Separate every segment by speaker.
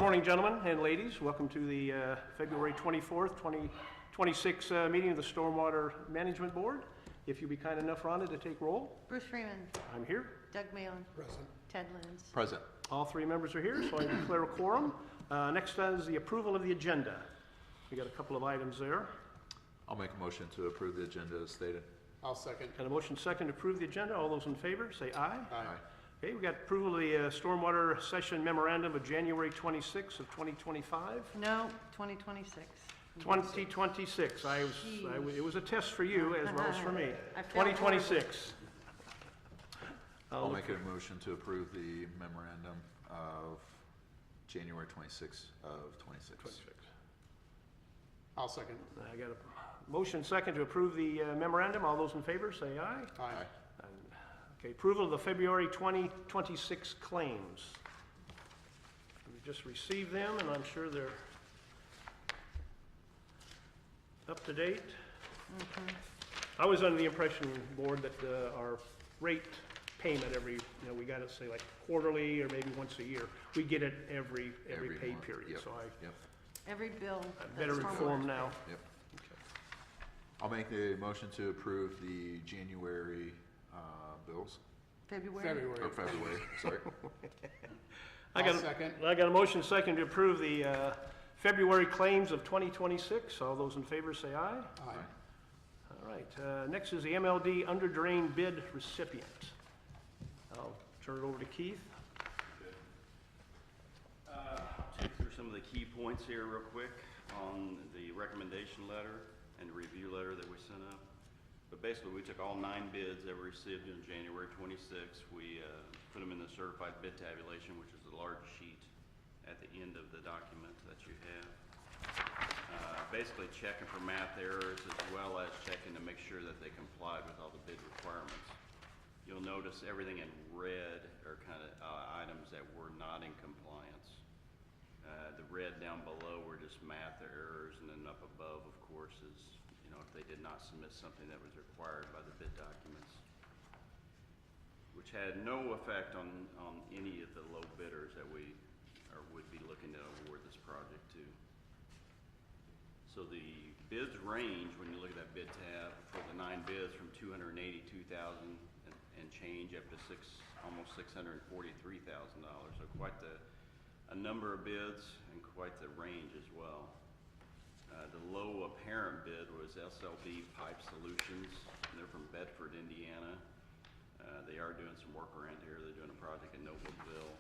Speaker 1: morning, gentlemen and ladies. Welcome to the February 24th, 2026 meeting of the Stormwater Management Board. If you'll be kind enough, Rhonda, to take roll.
Speaker 2: Bruce Freeman.
Speaker 1: I'm here.
Speaker 2: Doug Malin.
Speaker 3: Present.
Speaker 2: Ted Lenz.
Speaker 4: Present.
Speaker 1: All three members are here, so I declare a quorum. Next is the approval of the agenda. We got a couple of items there.
Speaker 4: I'll make a motion to approve the agenda as stated.
Speaker 3: I'll second.
Speaker 1: Got a motion second to approve the agenda. All those in favor, say aye.
Speaker 3: Aye.
Speaker 1: Okay, we got approval of the Stormwater Session Memorandum of January 26th of 2025.
Speaker 2: No, 2026.
Speaker 1: 2026. It was a test for you as well as for me.
Speaker 2: I felt
Speaker 1: 2026.
Speaker 4: I'll make a motion to approve the memorandum of January 26th of 26.
Speaker 3: I'll second.
Speaker 1: I got a motion second to approve the memorandum. All those in favor, say aye.
Speaker 3: Aye.
Speaker 1: Okay, approval of the February 2026 claims. We just received them, and I'm sure they're up to date. I was under the impression, Board, that our rate payment we got it, say, like quarterly or maybe once a year. We get it every pay
Speaker 4: month.
Speaker 1: period,
Speaker 4: Yep.
Speaker 1: so I
Speaker 4: Yep.
Speaker 2: Every bill.
Speaker 1: better
Speaker 2: that's
Speaker 1: informed
Speaker 2: Stormwater.
Speaker 1: now.
Speaker 4: Yep.
Speaker 1: Okay.
Speaker 4: I'll make a motion to approve the January bills.
Speaker 2: February.
Speaker 4: Or February, sorry.
Speaker 3: I'll second.
Speaker 1: I got a motion second to approve the February claims of 2026. All those in favor say aye.
Speaker 3: Aye.
Speaker 1: All right, next is the MLD under drain bid recipient. I'll turn it over to Keith.
Speaker 5: Take through some of the key points here real quick on the recommendation letter and the review letter that we sent out. But basically, we took all 9 bids that were received in January 26. We put them in the certified bid tabulation, which is the large sheet at the end of the document that you have. Basically checking for math errors as well as checking to make sure that they complied with all the bid requirements. You'll notice everything in red are kind of items that were not in compliance. The red down below were just math errors, and then up above, of course, is, if they did not submit something that was required by the bid documents, which had no effect on any of the low bidders that we would be looking to award this project to. So the bids range, when you look at that bid tab, for the 9 bids from $282,000 and change up to almost $643,000. So quite a number of bids and quite the range as well. The low apparent bid was SLB Pipe Solutions, and they're from Bedford, Indiana. They are doing some work around here. They're doing a project in Noblesville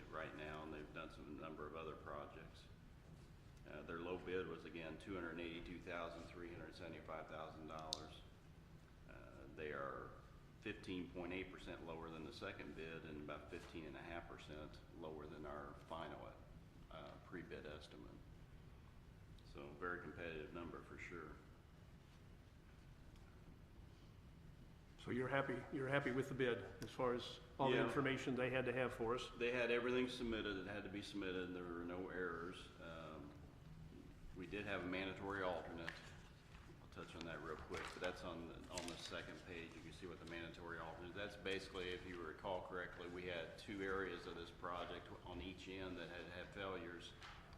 Speaker 5: right now, and they've done a number of other projects. Their low bid was, again, $282,375,000. They are 15.8% lower than the second bid and about 15.5% lower than our final pre-bid estimate. So very competitive number for sure.
Speaker 1: So you're happy with the bid as far as all the
Speaker 5: Yeah.
Speaker 1: information they had to have for us?
Speaker 5: They had everything submitted that had to be submitted, and there were no errors. We did have a mandatory alternate. I'll touch on that real quick, but that's on the second page. You can see what the mandatory alternate is. That's basically, if you recall correctly, we had 2 areas of this project on each end that had failures,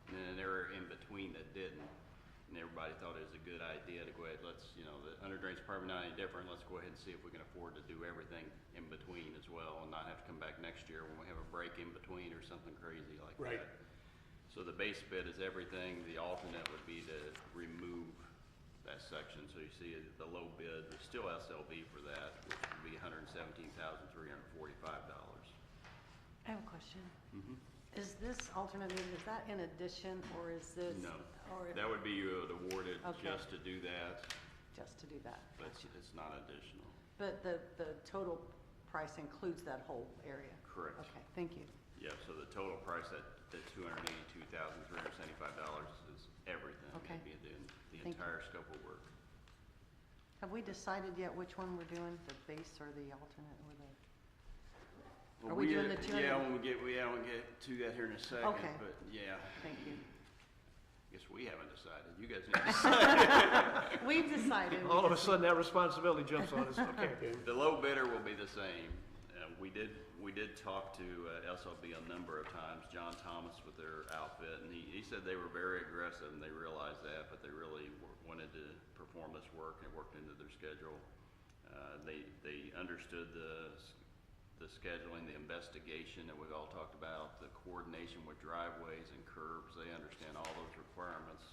Speaker 5: and then an area in between that didn't. And everybody thought it was a good idea to go ahead, the under drain's probably not any different, let's go ahead and see if we can afford to do everything in between as well and not have to come back next year when we have a break in between or something crazy like
Speaker 3: Right.
Speaker 5: that. So the base bid is everything. The alternate would be to remove that section. So you see the low bid is still SLB for that, which would be $117,345.
Speaker 2: I have a question. Is this alternate bid, is that in addition, or is this?
Speaker 5: No,
Speaker 2: Or
Speaker 5: that would be you would award it
Speaker 2: Okay.
Speaker 5: just to do that,
Speaker 2: just to do that?
Speaker 5: but it's not additional.
Speaker 2: But the total price includes that whole area?
Speaker 5: Correct.
Speaker 2: Okay, thank you.
Speaker 5: Yeah, so the total price at $282,375 is everything.
Speaker 2: Okay.
Speaker 5: It'd be the
Speaker 2: Thank you.
Speaker 5: entire scope of work.
Speaker 2: Have we decided yet which one we're doing, the base or the alternate or the?
Speaker 5: Well,
Speaker 2: Are we doing the 200?
Speaker 5: Yeah, when we get to that here in a second.
Speaker 2: Okay.
Speaker 5: But yeah,
Speaker 2: Thank you.
Speaker 5: guess we haven't decided. You guys need to decide.
Speaker 2: We've decided.
Speaker 1: All of a sudden, that responsibility jumps on us. Okay.
Speaker 5: The low bidder will be the same. we did talk to SLB a number of times, John Thomas with their outfit, and he said they were very aggressive and they realized that, but they really wanted to perform this work and it worked into their schedule. They understood the scheduling, the investigation that we've all talked about, the coordination with driveways and curbs. They understand all those requirements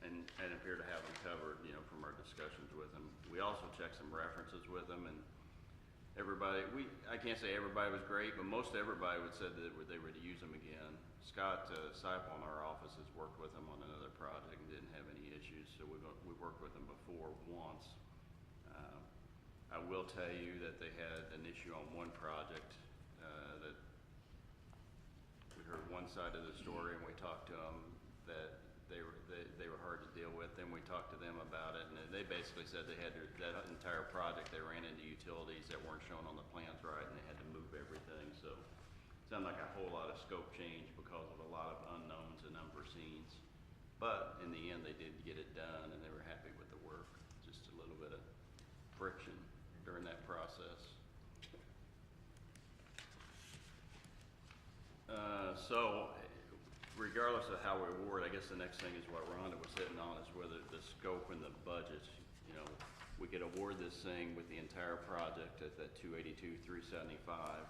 Speaker 5: and appear to have them covered, you know, from our discussions with them. We also checked some references with them, and everybody, I can't say everybody was great, but most everybody would said that they would use them again. Scott Seipel in our office has worked with them on another project and didn't have any issues, so we worked with them before once. I will tell you that they had an issue on one project that we heard one side of the story, and we talked to them that they were hard to deal with. Then we talked to them about it, and they basically said they had that entire project, they ran into utilities that weren't shown on the plans right, and they had to move everything. So it sounded like a whole lot of scope change because of a lot of unknowns and unforeseens. But in the end, they did get it done, and they were happy with the work. Just a little bit of friction during that process. So regardless of how we award, I guess the next thing is what Rhonda was hitting on, is whether the scope and the budget, you know, we could award this thing with the entire project at that $282,375,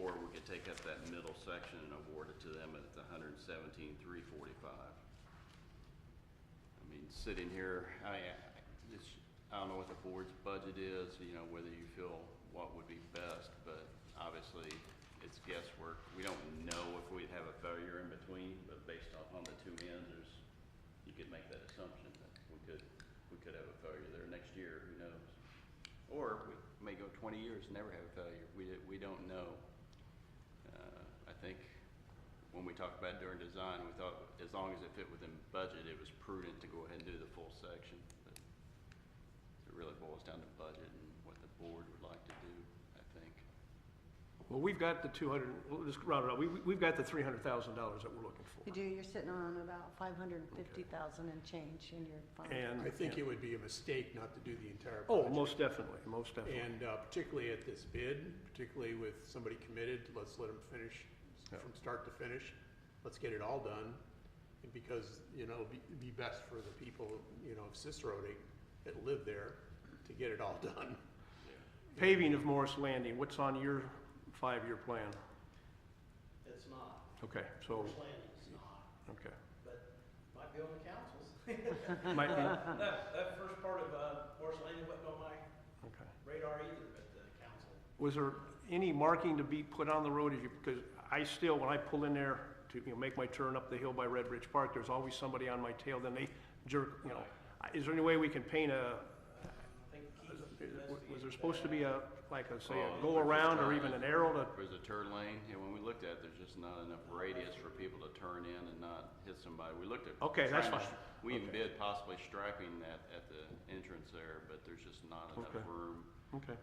Speaker 5: or we could take up that middle section and award it to them at the $117,345. I mean, sitting here, I don't know what the board's budget is, you know, whether you feel what would be best, but obviously it's guesswork. We don't know if we'd have a failure in between, but based off on the two ends, you could make that assumption that we could have a failure there next year, who knows? Or we may go 20 years and never have a failure. We don't know. I think when we talked about it during design, we thought as long as it fit within budget, it was prudent to go ahead and do the full section. But it really boils down to budget and what the board would like to do, I think.
Speaker 1: Well, we've got the 200, we'll just round it up. We've got the $300,000 that we're looking for.
Speaker 2: You do, you're sitting on about 550,000 and change in your fund.
Speaker 1: And,
Speaker 3: I think it would be a mistake not to do the entire
Speaker 1: oh,
Speaker 3: project.
Speaker 1: most definitely, most definitely.
Speaker 3: And particularly at this bid, particularly with somebody committed, let's let them finish from start to finish. Let's get it all done. And because, you know, it'd be best for the people, you know, of Cicero that live there to get it all done.
Speaker 1: Paving of Morris Landing, what's on your 5-year plan?
Speaker 6: It's not.
Speaker 1: Okay, so,
Speaker 6: Morris Landing's not,
Speaker 1: okay.
Speaker 6: but might be on the council's.
Speaker 1: Might be,
Speaker 6: That first part of Morris Landing wasn't on my
Speaker 1: okay.
Speaker 6: radar either, but the council.
Speaker 1: Was there any marking to be put on the road? Because I still, when I pull in there to, you know, make my turn up the hill by Red Ridge Park, there's always somebody on my tail, then they jerk, you know. Is there any way we can paint a,
Speaker 6: I think Keith's
Speaker 1: was there supposed to be a, like a, say, a go around or even an arrow to?
Speaker 5: There's a turn lane, and when we looked at it, there's just not enough radius for people to turn in and not hit somebody. We looked at.
Speaker 1: Okay, that's
Speaker 5: trying to
Speaker 1: fine.
Speaker 5: We even
Speaker 1: Okay.
Speaker 5: bid possibly striping that at the entrance there, but there's just not enough
Speaker 1: Okay.
Speaker 5: room.
Speaker 1: Okay,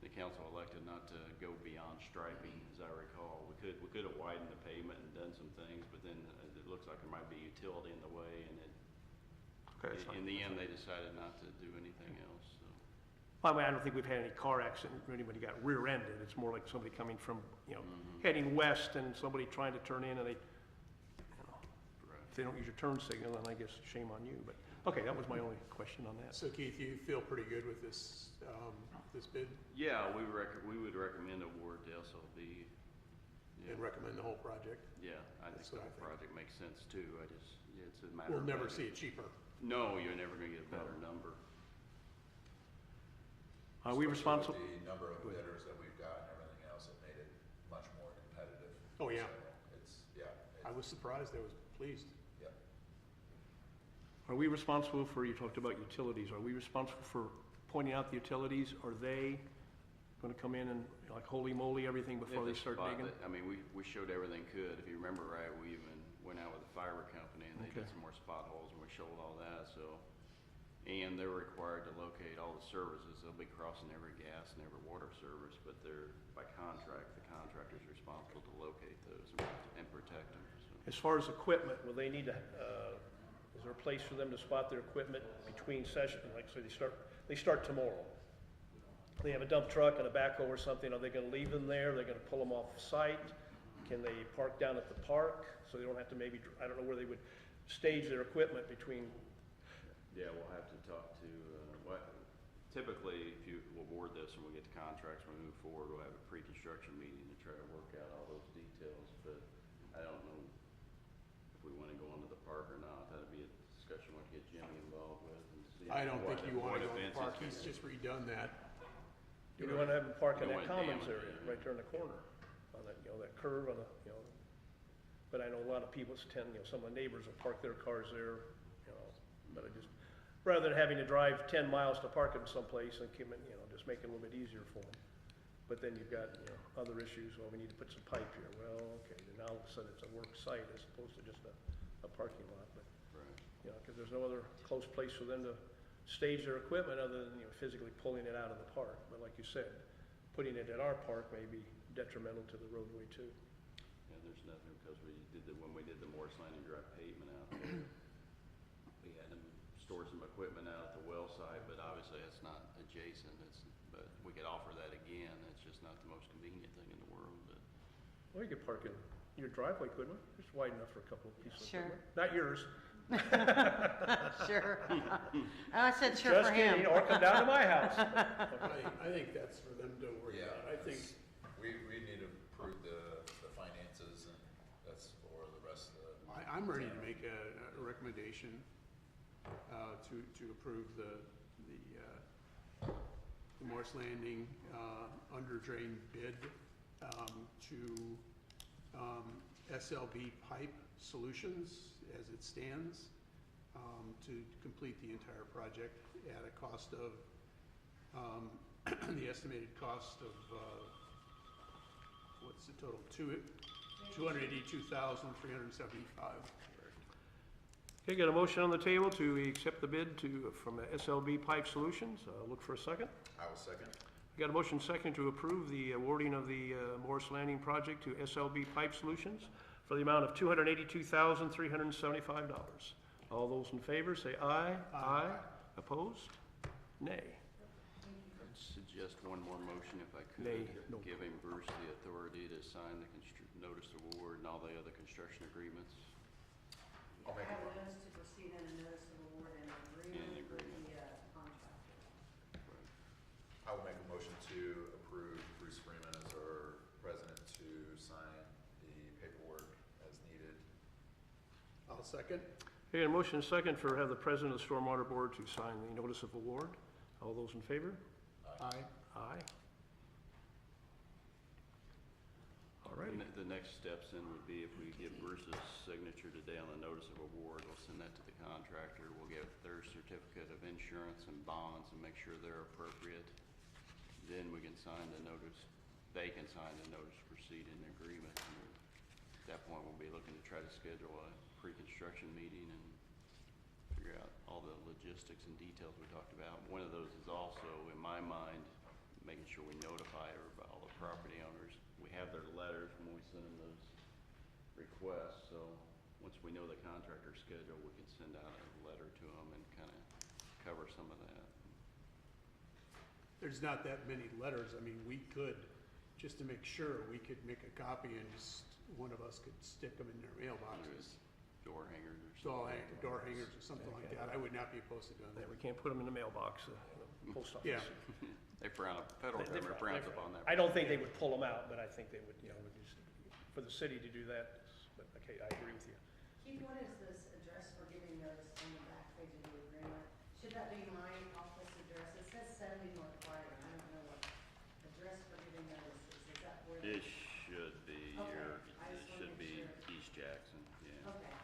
Speaker 5: The council elected not to go beyond striping, as I recall. We could have widened the pavement and done some things, but then it looks like there might be utility in the way, and
Speaker 1: okay, that's fine.
Speaker 5: in the end, they decided not to do anything else, so.
Speaker 1: I mean, I don't think we've had any car accident where anybody got rear-ended. It's more like somebody coming from, you know,
Speaker 5: Mhm.
Speaker 1: heading west and somebody trying to turn in and they, you know, if they don't use your turn signal, then I guess shame on you. But, okay, that was my only question on that.
Speaker 3: So Keith, you feel pretty good with this, this bid
Speaker 5: Yeah, we would recommend award to SLB. Yeah,
Speaker 3: and recommend the whole project?
Speaker 5: yeah, I think
Speaker 3: That's
Speaker 5: the
Speaker 3: what I
Speaker 5: whole
Speaker 3: think.
Speaker 5: project makes sense too. It's a matter
Speaker 3: We'll
Speaker 5: of.
Speaker 3: never
Speaker 5: budget.
Speaker 3: see it cheaper.
Speaker 5: No, you're never gonna get a better number.
Speaker 1: Are we
Speaker 4: Especially
Speaker 1: responsible?
Speaker 4: with the number of bidders that we've got and everything else, it made it much more competitive.
Speaker 3: Oh, yeah.
Speaker 4: So it's, yeah.
Speaker 3: I was surprised, I was pleased.
Speaker 4: Yeah.
Speaker 1: Are we responsible for, you talked about utilities, are we responsible for pointing out the utilities? Are they gonna come in and like holy moly everything before they start digging?
Speaker 5: I mean, we showed everything could. If you remember right, we even went out with the fiber company and they did
Speaker 1: Okay.
Speaker 5: some more spot holes and we showed all that, so. And they're required to locate all the services. They'll be crossing every gas and every water service, but they're, by contract, the contractor's responsible to locate those and protect them, so.
Speaker 1: As far as equipment, will they need to, is there a place for them to spot their equipment between sessions? Like, so they start tomorrow. they have a dump truck and a backhoe or something, are they gonna leave them there? They're gonna pull them off site? Can they park down at the park, so they don't have to maybe, I don't know where they would stage their equipment between,
Speaker 5: Yeah, we'll have to talk to, typically, if you award this and we get the contracts, we move forward, we'll have a pre-construction meeting to try to work out all those details, but I don't know if we wanna go into the park or not. That'd be a discussion we'll get Jimmy involved with and see.
Speaker 3: I don't think you
Speaker 5: what
Speaker 3: wanna go to the
Speaker 5: events
Speaker 3: park,
Speaker 5: it's
Speaker 3: he's just redone that.
Speaker 1: do we wanna have them park in
Speaker 5: You
Speaker 1: that
Speaker 5: don't wanna
Speaker 1: commons
Speaker 5: damage
Speaker 1: area,
Speaker 5: it,
Speaker 1: right there in the corner? On that, that curve on the, but I know a lot of people tend, some of the neighbors will park their cars there, but I just, rather than having to drive 10 miles to park them someplace and keep it, just make it a little bit easier for them. But then you've got, other issues, well, we need to put some pipe here, well, okay, then now all of a sudden it's a work site as opposed to just a parking lot, but,
Speaker 5: Right.
Speaker 1: because there's no other close place for them to stage their equipment other than, physically pulling it out of the park. But like you said, putting it at our park may be detrimental to the roadway too.
Speaker 5: Yeah, there's nothing, because when we did the Morris Landing Drive pavement out there, we had them store some equipment out at the well site, but obviously that's not adjacent, but we could offer that again. It's just not the most convenient thing in the world, but.
Speaker 1: Well, you could park in your driveway, couldn't we? It's wide enough for a couple of pieces of
Speaker 2: Sure.
Speaker 1: equipment. Not yours.
Speaker 2: Sure. I said sure for
Speaker 1: Just kidding,
Speaker 2: him.
Speaker 1: or come down to my house.
Speaker 3: I think that's for them to worry
Speaker 4: Yeah,
Speaker 3: about. I think,
Speaker 4: we need to approve the finances, and that's for the rest of the.
Speaker 3: I'm ready to make a recommendation, to approve the Morris Landing, under drain bid, to, SLB Pipe Solutions as it stands, to complete the entire project at a cost of, the estimated cost of, what's the total? $282,375.
Speaker 1: Okay, got a motion on the table to accept the bid from SLB Pipe Solutions. Look for a second.
Speaker 4: I will second.
Speaker 1: We got a motion second to approve the awarding of the Morris Landing project to SLB Pipe Solutions for the amount of $282,375. All those in favor say aye.
Speaker 3: Aye.
Speaker 1: Opposed? Nay.
Speaker 5: I'd suggest one more motion if I could.
Speaker 1: Nay, no.
Speaker 5: Giving Bruce the authority to sign the notice of award and all the other construction agreements.
Speaker 4: I'll make
Speaker 2: I
Speaker 4: a
Speaker 2: have a notice to proceed and a notice of award and agreement with the contractor.
Speaker 4: I will make a motion to approve Bruce Freeman as our president to sign the paperwork as needed.
Speaker 3: I'll second.
Speaker 1: Okay, got a motion second for have the president of the Stormwater Board to sign the notice of award. All those in favor?
Speaker 3: Aye.
Speaker 1: Aye. All right.
Speaker 5: And the next steps in would be if we give Bruce's signature today on the notice of award, we'll send that to the contractor. We'll get their certificate of insurance and bonds and make sure they're appropriate. Then we can sign the notice, they can sign the notice to proceed in agreement. And at that point, we'll be looking to try to schedule a pre-construction meeting and figure out all the logistics and details we talked about. One of those is also, in my mind, making sure we notify all the property owners. We have their letters when we send them those requests, so once we know the contractor's schedule, we can send out a letter to them and kind of cover some of that.
Speaker 3: There's not that many letters. I mean, we could, just to make sure, we could make a copy and just, one of us could stick them in their mailboxes.
Speaker 5: Door hangers or something.
Speaker 3: Door hangers or something like that. I would not be opposed to doing
Speaker 1: Yeah,
Speaker 3: that.
Speaker 1: we can't put them in the mailbox, post office.
Speaker 3: Yeah.
Speaker 5: They frown, federal
Speaker 1: They
Speaker 5: government
Speaker 1: frown-
Speaker 5: frowns upon that.
Speaker 1: I don't think they would pull them out, but I think they would, just, for the city to do that, but, okay, I agree with you.
Speaker 2: Keith, what is this address for giving notice on the back page of the agreement? Should that be my office address? It says 70 North Friday. I don't know what address for giving notice is. Is that where?
Speaker 5: It should be
Speaker 2: Okay,
Speaker 5: your,
Speaker 2: I
Speaker 5: it
Speaker 2: just wanna
Speaker 5: should
Speaker 2: make
Speaker 5: be
Speaker 2: sure.
Speaker 5: East Jackson, yeah.
Speaker 2: Okay.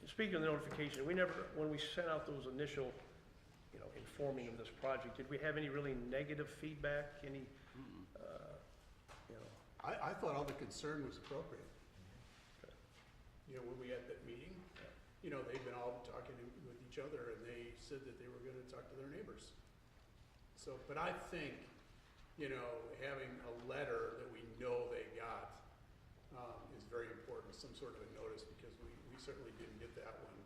Speaker 1: Speaking of the notification, we never, when we sent out those initial, informing of this project, did we have any really negative feedback, any,
Speaker 3: I thought all the concern was appropriate. When we had that meeting, they've been all talking with each other, and they said that they were gonna talk to their neighbors. So, but I think, having a letter that we know they got, is very important, some sort of a notice, because we certainly didn't get that when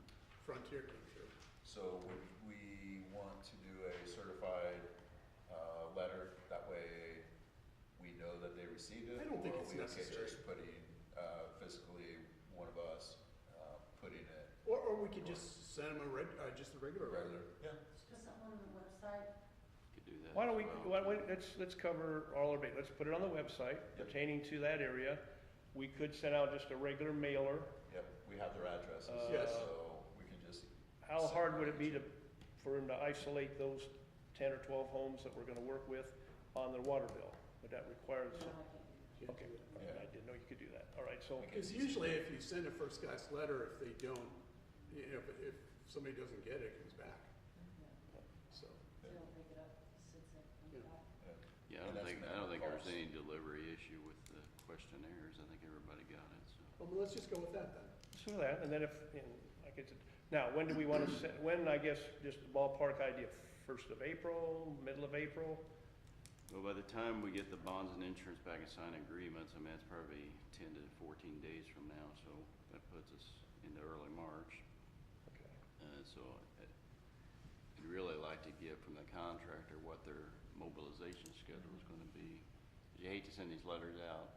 Speaker 3: Frontier came through.
Speaker 4: So would we want to do a certified receive it?
Speaker 3: I don't think
Speaker 4: or
Speaker 3: it's
Speaker 4: are we okay
Speaker 3: necessary.
Speaker 4: just putting, physically, one of us, putting it
Speaker 3: Or we could just send them just a regular letter.
Speaker 4: regular? Yeah.
Speaker 2: Just put something on the website.
Speaker 5: Could do that.
Speaker 1: Why don't we,
Speaker 5: as well.
Speaker 1: let's cover all of it, let's put it on the website
Speaker 4: Yep.
Speaker 1: pertaining to that area. We could send out just a regular mailer.
Speaker 4: Yep, we have their addresses,
Speaker 3: Yes.
Speaker 4: so we can just.
Speaker 1: How hard would it be for him to isolate those 10 or 12 homes that we're gonna work with on their water bill? Would that require
Speaker 2: No,
Speaker 1: some?
Speaker 2: I can't do
Speaker 1: Okay, all
Speaker 4: Yeah.
Speaker 1: right, I didn't know you could do that. All right, so,
Speaker 3: Because usually if you send a first class letter, if they don't, if somebody doesn't get it, it comes back,
Speaker 2: that.
Speaker 3: so.
Speaker 2: Yeah, they don't pick it up, sits there, comes
Speaker 3: Yeah.
Speaker 2: back.
Speaker 5: Yeah,
Speaker 4: And that's
Speaker 5: I don't think there's
Speaker 4: cost.
Speaker 5: any delivery issue with the questionnaires. I think everybody got it, so.
Speaker 3: Well, let's just go with that then.
Speaker 1: so that, and then if, like I said, now, when do we wanna set, when, I guess, just a ballpark idea, 1st of April, middle of April?
Speaker 5: Well, by the time we get the bonds and insurance back and sign agreements, I mean, it's probably 10 to 14 days from now, so that puts us into early March.
Speaker 1: Okay.
Speaker 5: So I'd really like to get from the contractor what their mobilization schedule is gonna be. You hate to send these letters out.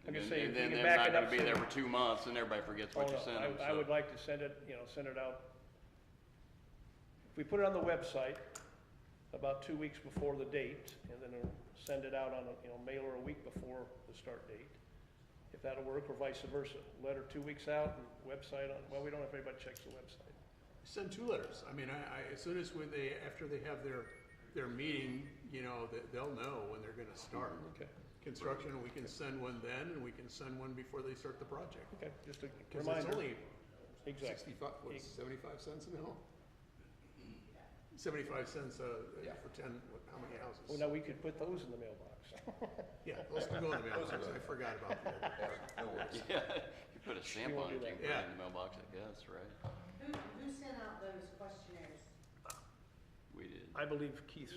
Speaker 1: I'm
Speaker 5: And
Speaker 1: just
Speaker 5: then-
Speaker 1: saying, if
Speaker 5: and
Speaker 1: we can
Speaker 5: then they're
Speaker 1: back it
Speaker 5: not
Speaker 1: up
Speaker 5: gonna be
Speaker 1: so-
Speaker 5: there for 2 months and everybody forgets what
Speaker 1: Oh,
Speaker 5: you
Speaker 1: no,
Speaker 5: sent them,
Speaker 1: I would like to send it, send it out. If we put it on the website about 2 weeks before the date, and then send it out on a, mailer a week before the start date, if that'll work, or vice versa. Letter 2 weeks out and website on, well, we don't know if everybody checks the website.
Speaker 3: Send 2 letters. I mean, as soon as after they have their meeting, they'll know when they're gonna start
Speaker 1: Okay,
Speaker 3: construction. We can send one then, and we can send one before they start the project.
Speaker 1: okay, just a
Speaker 3: Because it's
Speaker 1: reminder.
Speaker 3: only
Speaker 1: Exactly.
Speaker 3: 75 cents a mil? 75 cents
Speaker 4: Yeah.
Speaker 3: for 10, how many houses?
Speaker 1: Well, now, we could put those in the mailbox.
Speaker 3: Yeah, those can go in the
Speaker 4: Those
Speaker 3: mailbox.
Speaker 4: are
Speaker 3: I
Speaker 4: good.
Speaker 3: forgot about that.
Speaker 4: Yeah, no worries.
Speaker 5: Yeah, you put a stamp
Speaker 1: won't
Speaker 5: on
Speaker 1: do
Speaker 5: it, you
Speaker 1: that.
Speaker 5: can put it
Speaker 3: Yeah.
Speaker 5: in the mailbox, I guess, right?
Speaker 2: Who sent out those questionnaires?
Speaker 5: We did.
Speaker 1: I believe Keith,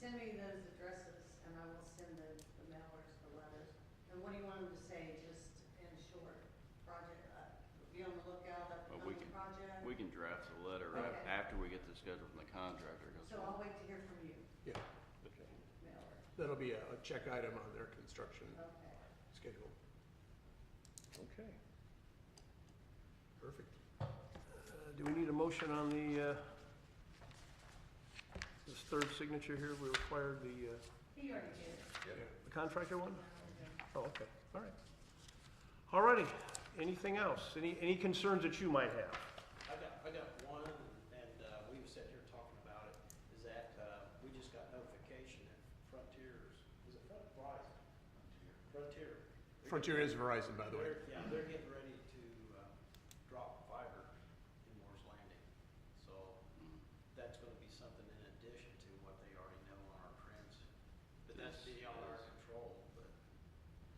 Speaker 2: Send me those addresses and I will send the mailers, the letters. And what do you want them to say, just in short, project, be on the lookout,
Speaker 5: Well,
Speaker 2: on
Speaker 5: we
Speaker 2: the
Speaker 5: can-
Speaker 2: project?
Speaker 5: We can draft the letter
Speaker 2: Okay.
Speaker 5: after we get the schedule from the contractor. 'cause
Speaker 2: So I'll wait to hear from you,
Speaker 3: Yeah,
Speaker 2: mailer.
Speaker 3: that'll be a check item on their construction
Speaker 2: Okay.
Speaker 3: schedule.
Speaker 1: okay.
Speaker 3: Perfect.
Speaker 1: Do we need a motion on this third signature here? We required the
Speaker 2: He already did.
Speaker 1: the contractor one? Oh, okay, all right. All righty, anything else? Any concerns that you might have?
Speaker 6: I got one, and we were sitting here talking about it, is that, we just got notification that Frontiers, is it Verizon? Frontier.
Speaker 3: Frontier is Verizon, by the way.
Speaker 6: Yeah, they're getting ready to, drop fiber in Moore's Landing. So that's gonna be something in addition to what they already know on our prints. But that's
Speaker 5: Yes,
Speaker 6: beyond our
Speaker 5: yes.
Speaker 6: control, but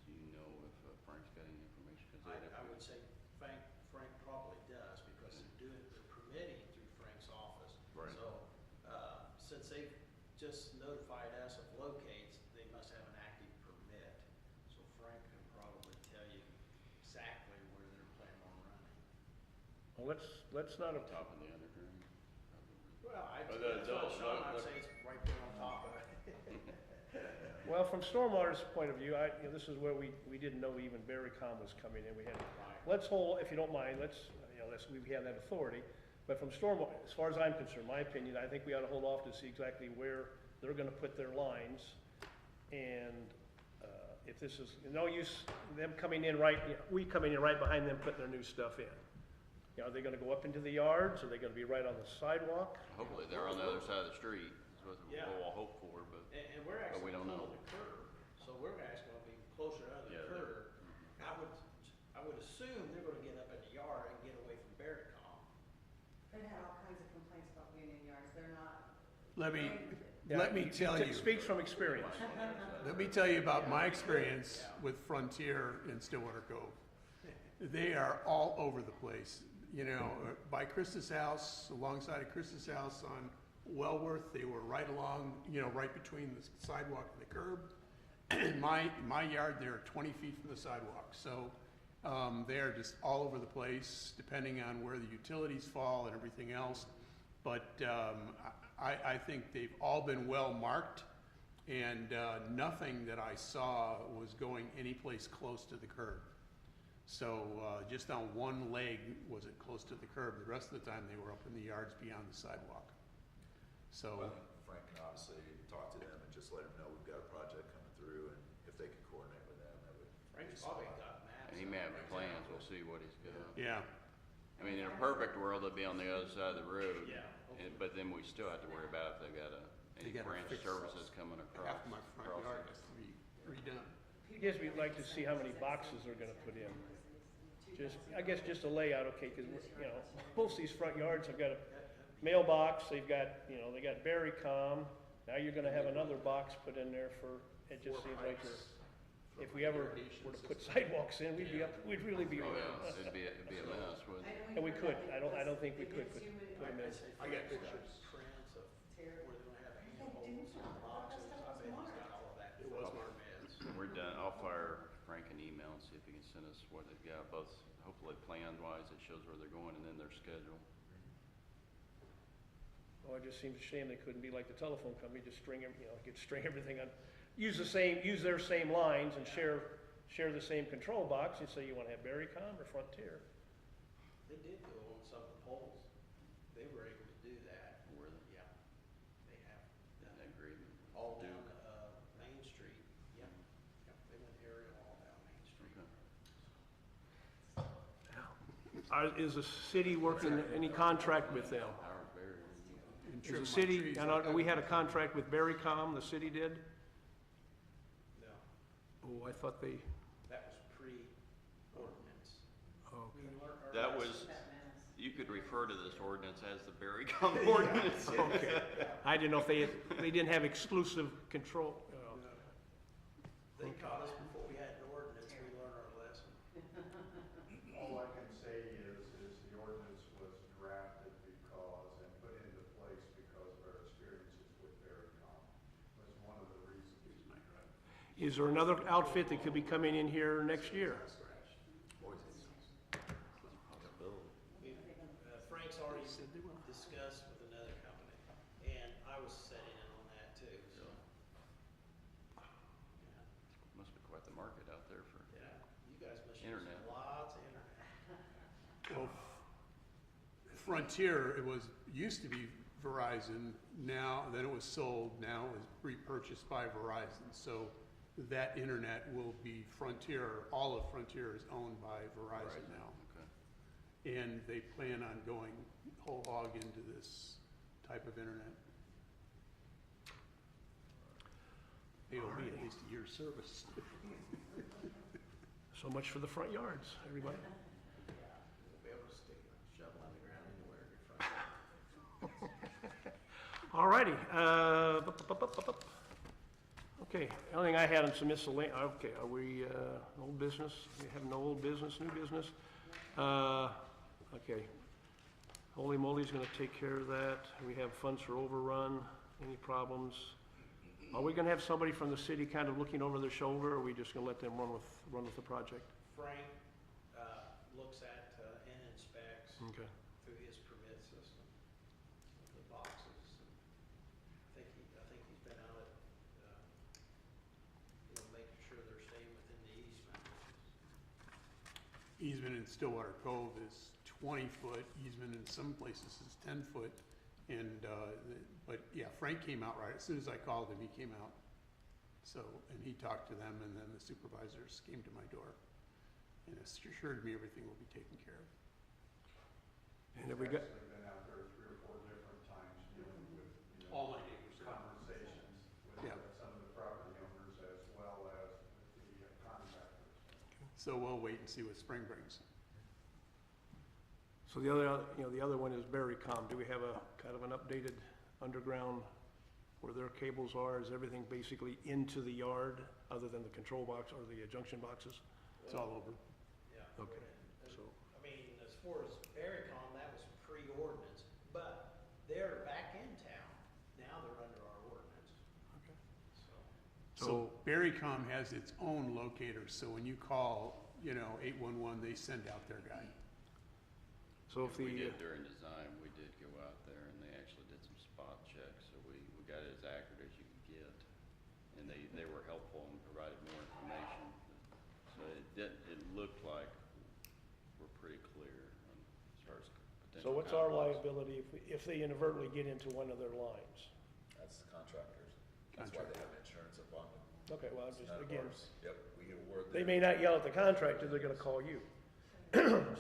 Speaker 5: Do you know if Frank's got any information? 'Cause
Speaker 6: I would say Frank probably does, because they're permitting through Frank's office.
Speaker 5: Right.
Speaker 6: So, since they've just notified us of locates, they must have an active permit. So Frank can probably tell you exactly where they're planning on running.
Speaker 1: Well, let's not,
Speaker 5: Top of the underground, probably.
Speaker 6: Well,
Speaker 5: But the-
Speaker 6: that's what
Speaker 5: the-
Speaker 6: Sean, I'd
Speaker 5: the-
Speaker 6: say it's right there on top of it.
Speaker 1: well, from Stormwater's point of view, this is where we didn't know even Barrycom was coming in. We had, let's hold, if you don't mind, we have that authority. But from Stormwater, as far as I'm concerned, my opinion, I think we ought to hold off to see exactly where they're gonna put their lines. And, if this is, no use, them coming in we coming in right behind them putting their new stuff in. Are they gonna go up into the yards? Are they gonna be right on the sidewalk?
Speaker 5: Hopefully, they're on the other side of the street, is what
Speaker 6: Yeah.
Speaker 5: we'll all hope for, but.
Speaker 6: And we're actually
Speaker 5: we don't
Speaker 6: on
Speaker 5: know.
Speaker 6: the curb, so we're actually gonna be closer to the
Speaker 5: Yeah,
Speaker 6: curb. I would assume they're gonna get up in the yard and get away from Barrycom.
Speaker 2: They've had all kinds of complaints about being in yards, they're not.
Speaker 3: Let me
Speaker 1: Yeah,
Speaker 3: tell you.
Speaker 1: Speaks from experience.
Speaker 3: Let me tell you about my experience with Frontier in Stillwater Cove. They are all over the place. By Krista's house, alongside of Krista's house on Wellworth, they were right along, right between the sidewalk and the curb. In my yard, they're 20 feet from the sidewalk. So they are just all over the place, depending on where the utilities fall and everything else. But I think they've all been well marked, And nothing that I saw was going anyplace close to the curb. So just on one leg was it close to the curb. The rest of the time, they were up in the yards beyond the sidewalk. So,
Speaker 4: Well, I think Frank can obviously talk to them and just let them know we've got a project coming through, and if they can coordinate with them, that would.
Speaker 6: Frank's probably got maps.
Speaker 5: And he may have plans, we'll see what he's got.
Speaker 3: yeah,
Speaker 5: I mean, in a perfect world, they'd be on the other side of the road.
Speaker 6: Yeah.
Speaker 5: But then we still have to worry about if they've got any
Speaker 3: They gotta
Speaker 5: branch
Speaker 3: fix
Speaker 5: services coming across.
Speaker 3: half my front
Speaker 5: across
Speaker 3: yard
Speaker 5: it.
Speaker 3: has to be redone.
Speaker 1: I guess we'd like to see how many boxes they're gonna put in. Just, I guess just a layout, okay, cause, you know, most of these front yards have got a mailbox, they've got, you know, they got Berrycom. Now you're gonna have another box put in there for, it just seems like if we ever were to put sidewalks in, we'd really be.
Speaker 5: Oh, yeah, it'd be a mess, wouldn't it?
Speaker 1: And we could, I don't think we could put them in.
Speaker 3: I got pictures.
Speaker 6: Prints of where they're gonna have handholds and boxes, I bet he's got all of that.
Speaker 3: It was
Speaker 6: our beds.
Speaker 5: We're done, I'll fire Frank an email and see if he can send us what they've got, both hopefully plan-wise, it shows where they're going, and then their schedule.
Speaker 1: Oh, it just seems a shame they couldn't be like the telephone company, just string, you know, could string everything on, use their same lines and share the same control box, and say you wanna have Berrycom or Frontier.
Speaker 6: They did go on some of the poles. They were able to do that.
Speaker 5: Were they?
Speaker 6: Yeah, they have.
Speaker 5: An agreement.
Speaker 6: All
Speaker 5: Duke.
Speaker 6: down, Main Street. Yep, yep, they went aerial all down Main Street.
Speaker 5: Okay.
Speaker 1: Is the city working any contract with them?
Speaker 5: Howard Berry.
Speaker 3: And
Speaker 1: Is
Speaker 3: trim
Speaker 1: the
Speaker 3: my
Speaker 1: city,
Speaker 3: trees.
Speaker 1: I know, we had a contract with Berrycom, the city did?
Speaker 6: No,
Speaker 1: Oh, I thought they,
Speaker 6: that was pre-ordinance.
Speaker 1: oh,
Speaker 5: That was, you could refer to this ordinance as the Berrycom ordinance.
Speaker 1: okay. I didn't know if they didn't have exclusive control.
Speaker 6: They taught us before we had an ordinance, we learned our lesson.
Speaker 7: All I can say is the ordinance was drafted because and put into place because of our experiences with Vericom. Was one of the reasons.
Speaker 1: Is there another outfit that could be coming in here next year?
Speaker 6: Frank's already discussed with another company, and I was setting in on that too, so. Yeah,
Speaker 5: Must be quite the market out there for,
Speaker 6: yeah, you guys must use
Speaker 5: Internet.
Speaker 6: lots of internet.
Speaker 3: Well, Frontier, it was, used to be Verizon, then it was sold, now is repurchased by Verizon. So that internet will be Frontier, all of Frontier is owned by Verizon now.
Speaker 5: okay.
Speaker 3: And they plan on going whole hog into this type of internet. It'll be at least a year's service.
Speaker 1: So much for the front yards, everybody.
Speaker 6: We'll be able to stick a shovel in the ground anywhere in your front.
Speaker 1: All righty, okay, the only thing I had on some miscellaneous, okay, are we, old business? We have no old business, new business? Okay. Holy Moly's gonna take care of that. We have funds for overrun, any problems? Are we gonna have somebody from the city kind of looking over their shoulder, or are we just gonna let them run with the project?
Speaker 6: Frank, looks at, and inspects
Speaker 1: Okay.
Speaker 6: through his permit system, the boxes. I think he's been out at, making sure they're staying within the easement.
Speaker 3: Easement in Stillwater Cove is 20-foot, easement in some places is 10-foot. And, but yeah, Frank came out right, as soon as I called him, he came out. So, and he talked to them, and then the supervisors came to my door and assured me everything will be taken care of.
Speaker 1: And have we got,
Speaker 7: Actually been out there 3 or 4 different times dealing with,
Speaker 3: All my neighbors.
Speaker 7: conversations with
Speaker 3: Yeah.
Speaker 7: some of the property owners as well as with the contractors.
Speaker 3: So we'll wait and see what spring brings.
Speaker 1: so the other one is Berrycom. Do we have a kind of an updated underground where their cables are? Is everything basically into the yard, other than the control box or the junction boxes?
Speaker 3: It's all over.
Speaker 6: Yeah.
Speaker 1: Okay,
Speaker 6: And,
Speaker 1: so,
Speaker 6: I mean, as far as Vericom, that was pre-ordinance, but they're back in town. Now they're under our ordinance,
Speaker 1: okay.
Speaker 6: so.
Speaker 3: So Berrycom has its own locator, so when you call, 811, they send out their guy.
Speaker 1: So if
Speaker 5: We
Speaker 1: the,
Speaker 5: did during design, we did go out there and they actually did some spot checks, so we got it as accurate as you could get.
Speaker 1: So what's our liability if they inadvertently get into one of their lines?
Speaker 4: That's the contractors. That's why they have insurance up on them.
Speaker 1: Okay, well,
Speaker 4: It's
Speaker 1: just,
Speaker 4: not
Speaker 1: again,
Speaker 4: ours. Yep, we get a word
Speaker 1: they
Speaker 4: there.
Speaker 1: may not yell at the contractor, they're gonna call you.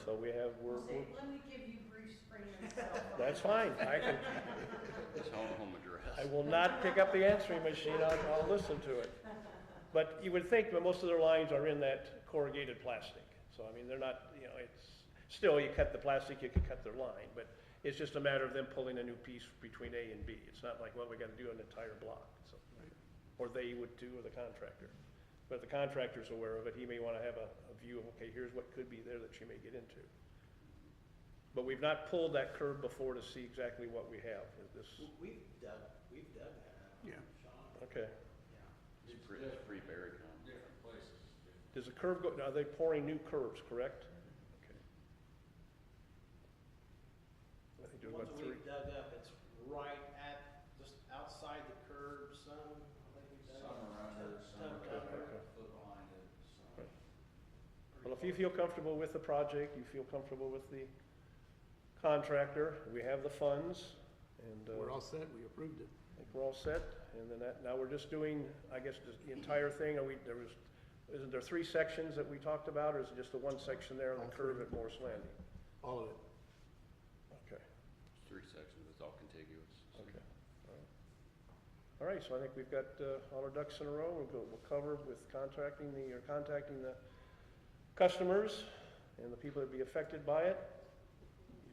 Speaker 1: So we have,
Speaker 2: Well, see, let me give you Bruce Freeman's cell phone.
Speaker 1: that's fine,
Speaker 5: His home
Speaker 1: I
Speaker 5: address.
Speaker 1: will not pick up the answering machine, I'll listen to it. But you would think that most of their lines are in that corrugated plastic, so I mean, they're not, you know, it's, still, you cut the plastic, you can cut their line, but it's just a matter of them pulling a new piece between A and B. It's not like, well, we gotta do an entire block, so. Or they would do, or the contractor. But if the contractor's aware of it, he may wanna have a view of, okay, here's what could be there that you may get into. But we've not pulled that curve before to see exactly what we have. This,
Speaker 6: We've dug that out.
Speaker 3: Yeah.
Speaker 6: Sean,
Speaker 1: okay.
Speaker 6: yeah.
Speaker 5: It's pre-buried.
Speaker 8: Different places.
Speaker 1: Does the curve go, are they pouring new curves, correct? Okay. I think there's
Speaker 6: The ones
Speaker 1: about
Speaker 6: that
Speaker 1: three.
Speaker 6: we've dug up, it's right at, just outside the curb, some, I think we've dug
Speaker 8: Some
Speaker 6: up.
Speaker 8: are under, some
Speaker 6: Tucked
Speaker 8: are
Speaker 6: under.
Speaker 1: Okay.
Speaker 8: foot behind it, some.
Speaker 1: Well, if you feel comfortable with the project, you feel comfortable with the contractor, we have the funds, and
Speaker 3: We're
Speaker 1: I
Speaker 3: all set, we approved it.
Speaker 1: think we're all set. And then now we're just doing, I guess, just the entire thing. Isn't there 3 sections that we talked about, or is it just the one section there on the
Speaker 3: All
Speaker 1: curve
Speaker 3: three.
Speaker 1: at Morris Landing?
Speaker 3: All of it.
Speaker 1: Okay,
Speaker 5: 3 sections, it's all contiguous.
Speaker 1: okay. All right, so I think we've got all our ducks in a row. We'll cover with contacting the customers and the people that be affected by it.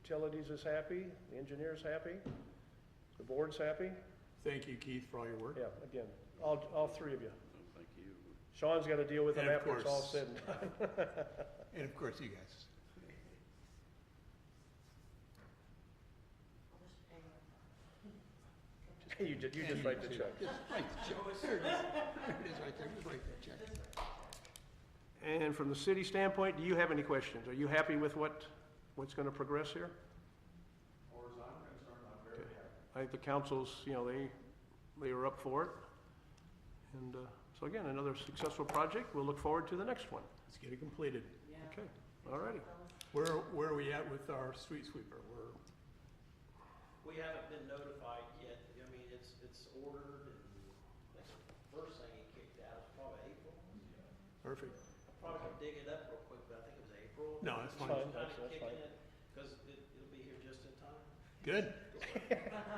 Speaker 1: Utilities is happy, the engineer's happy, the board's happy.
Speaker 3: Thank you, Keith, for all your work.
Speaker 1: Yeah, again, all 3 of you.
Speaker 5: Oh, thank you.
Speaker 1: Sean's got to deal with them
Speaker 3: And of
Speaker 1: after it's all
Speaker 3: course-
Speaker 1: said and done.
Speaker 3: And of course, you guys.
Speaker 2: I'll just pay it.
Speaker 1: You just write the check.
Speaker 3: Just write the check. There it is. There it is right there, just write the check.
Speaker 1: And from the city standpoint, do you have any questions? Are you happy with what's going to progress here?
Speaker 7: As far as I'm concerned, I'm very happy.
Speaker 1: I think the council's, they were up for it. And so again, another successful project. We'll look forward to the next one.
Speaker 3: Let's get it completed.
Speaker 2: Yeah.
Speaker 1: Okay, all righty.
Speaker 3: Where are we at with our street sweeper?
Speaker 6: We haven't been notified yet, I mean, it's ordered, and I think the first thing he kicked out was probably April.
Speaker 3: Perfect.
Speaker 6: Probably could dig it up real quick, but I think it was April.
Speaker 3: No, that's
Speaker 6: He's
Speaker 3: fine.
Speaker 6: kinda
Speaker 1: That's
Speaker 6: kicking
Speaker 1: fine.
Speaker 6: it, cause it'll be here just in time.
Speaker 3: Good.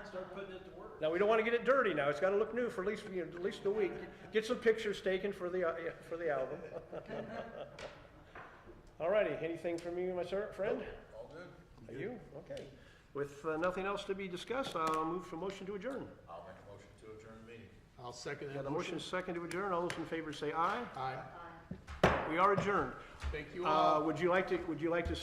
Speaker 6: Start putting it to work.
Speaker 1: Now, we don't want to get it dirty now. It's got to look new for at least a week. Get some pictures taken for the album. All righty, anything from you, my friend?
Speaker 4: All good?
Speaker 1: Are you? Okay. With nothing else to be discussed, I'll move for motion to adjourn.
Speaker 4: I'll make a motion to adjourn the meeting.
Speaker 3: I'll second
Speaker 1: Got
Speaker 3: that
Speaker 1: a motion
Speaker 3: motion.
Speaker 1: second to adjourn. All those in favor say aye.
Speaker 3: Aye.
Speaker 2: Aye.
Speaker 1: We are adjourned.
Speaker 3: Thank you all.
Speaker 1: Would you like to